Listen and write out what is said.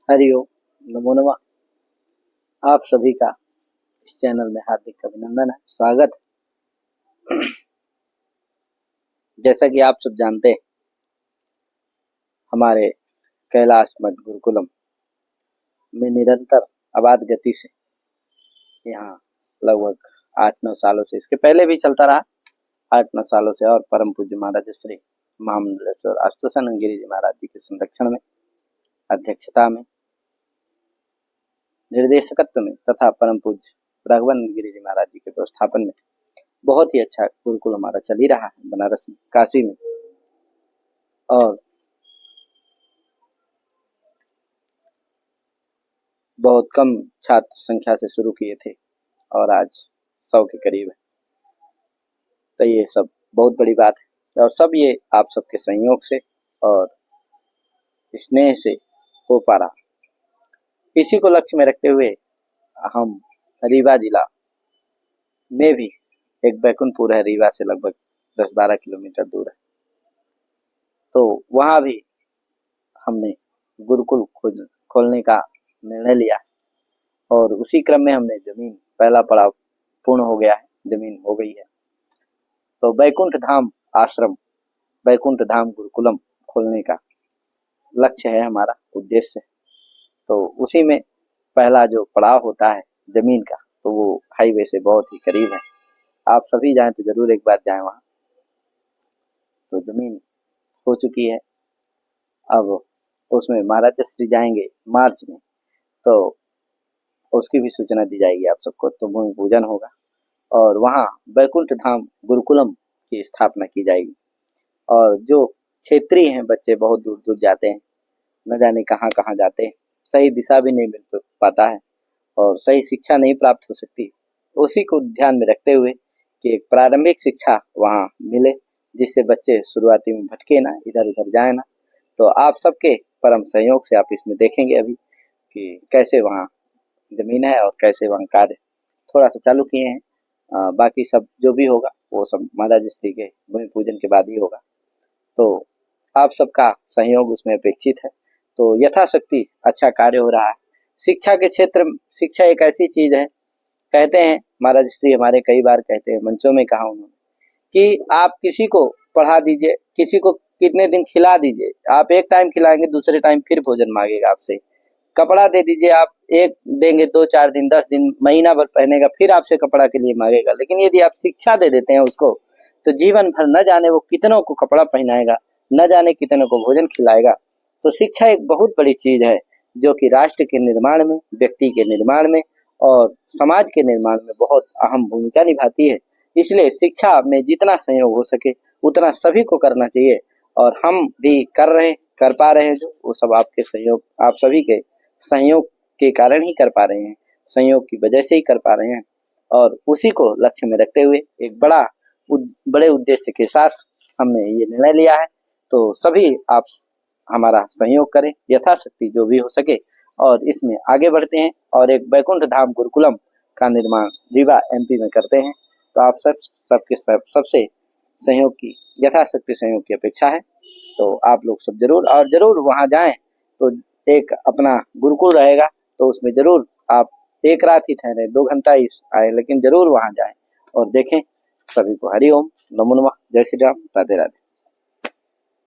हरिओम, नमो नमः। आप सभी का इस चैनल में हार्दिक अभिनंदन है, स्वागत है। जैसा कि आप सब जानते हैं, हमारे कैलाश मठ गुरुकुलम में निरंतर अबाध गति से यहाँ लगभग 8-9 सालों से, इसके पहले भी चलता रहा 8-9 सालों से, और परम पूज्य महाराज श्री महामंडलेश्वर आशुतोषानंद गिरी जी महाराज जी के संरक्षण में, अध्यक्षता में, निर्देशकत्व में तथा परम पूज्य राघवानंद गिरी जी महाराज जी के व्यवस्थापन में बहुत ही अच्छा गुरुकुल हमारा चल ही रहा है बनारस में, काशी में। और बहुत कम छात्र संख्या से शुरू किए थे और आज 100 के करीब है। तो ये सब बहुत बड़ी बात है और सब ये आप सबके सहयोग से और स्नेह से हो पा रहा। इसी को लक्ष्य में रखते हुए हम रीवा जिला में भी एक बैकुंठपुर है, रीवा से लगभग 10-12 किलोमीटर दूर है, तो वहाँ भी हमने गुरुकुल खोलने का निर्णय लिया और उसी क्रम में हमने जमीन, पहला पड़ाव पूर्ण हो गया है, जमीन हो गई है। तो बैकुंठ धाम आश्रम, बैकुंठ धाम गुरुकुलम खोलने का लक्ष्य है हमारा, उद्देश्य है। तो उसी में पहला जो पड़ाव होता है जमीन का, तो वो हाईवे से बहुत ही करीब है। आप सभी जाएं तो जरूर एक बार जाएं वहाँ। तो जमीन हो चुकी है, अब उसमें महाराज श्री जाएंगे मार्च में, तो उसकी भी सूचना दी जाएगी आप सबको। तो भूमि पूजन होगा और वहाँ बैकुंठ धाम गुरुकुलम की स्थापना की जाएगी। और जो क्षेत्रीय हैं बच्चे, बहुत दूर दूर जाते हैं, न जाने कहाँ कहाँ जाते हैं, सही दिशा भी नहीं मिल पाता है और सही शिक्षा नहीं प्राप्त हो सकती। उसी को ध्यान में रखते हुए कि एक प्रारंभिक शिक्षा वहाँ मिले, जिससे बच्चे शुरुआती में भटके ना, इधर उधर जाए ना। तो आप सबके परम सहयोग से आप इसमें देखेंगे अभी कि कैसे वहाँ जमीन है और कैसे वहाँ कार्य थोड़ा सा चालू किए हैं। बाकी सब जो भी होगा वो सब महाराज श्री के भूमि पूजन के बाद ही होगा। तो आप सबका सहयोग उसमें अपेक्षित है। तो यथाशक्ति अच्छा कार्य हो रहा है। शिक्षा के क्षेत्र में, शिक्षा एक ऐसी चीज है, कहते हैं महाराज श्री हमारे कई बार कहते हैं, मंचों में कहा उन्होंने, कि आप किसी को पढ़ा दीजिए, किसी को कितने दिन खिला दीजिए, आप एक टाइम खिलाएंगे, दूसरे टाइम फिर भोजन मांगेगा आपसे। कपड़ा दे दीजिए, आप एक देंगे, 2-4 दिन, 10 दिन, महीना भर पहनेगा, फिर आपसे कपड़ा के लिए मांगेगा। लेकिन यदि आप शिक्षा दे देते हैं उसको, तो जीवन भर न जाने वो कितनों को कपड़ा पहनाएगा, न जाने कितनों को भोजन खिलाएगा। तो शिक्षा एक बहुत बड़ी चीज है जो कि राष्ट्र के निर्माण में, व्यक्ति के निर्माण में और समाज के निर्माण में बहुत अहम भूमिका निभाती है। इसलिए शिक्षा में जितना सहयोग हो सके उतना सभी को करना चाहिए और हम भी कर पा रहे हैं। जो वो सब आपके सहयोग, आप सभी के सहयोग के कारण ही कर पा रहे हैं, सहयोग की वजह से ही कर पा रहे हैं। और उसी को लक्ष्य में रखते हुए एक बड़े उद्देश्य के साथ हमने ये निर्णय लिया है। तो सभी आप हमारा सहयोग करें यथाशक्ति जो भी हो सके और इसमें आगे बढ़ते हैं और एक बैकुंठ धाम गुरुकुलम का निर्माण रीवा एमपी में करते हैं। तो आप सबसे सहयोग की, यथाशक्ति सहयोग की अपेक्षा है। तो आप लोग सब जरूर वहां जाएं तो एक अपना गुरुकुल रहेगा, तो उसमें जरूर आप एक रात ही ठहरे, 2 घंटा ही आए, लेकिन जरूर वहां जाएं और देखें। सभी को हरिओम, नमो नमः, जय श्री राम, राधे राधे।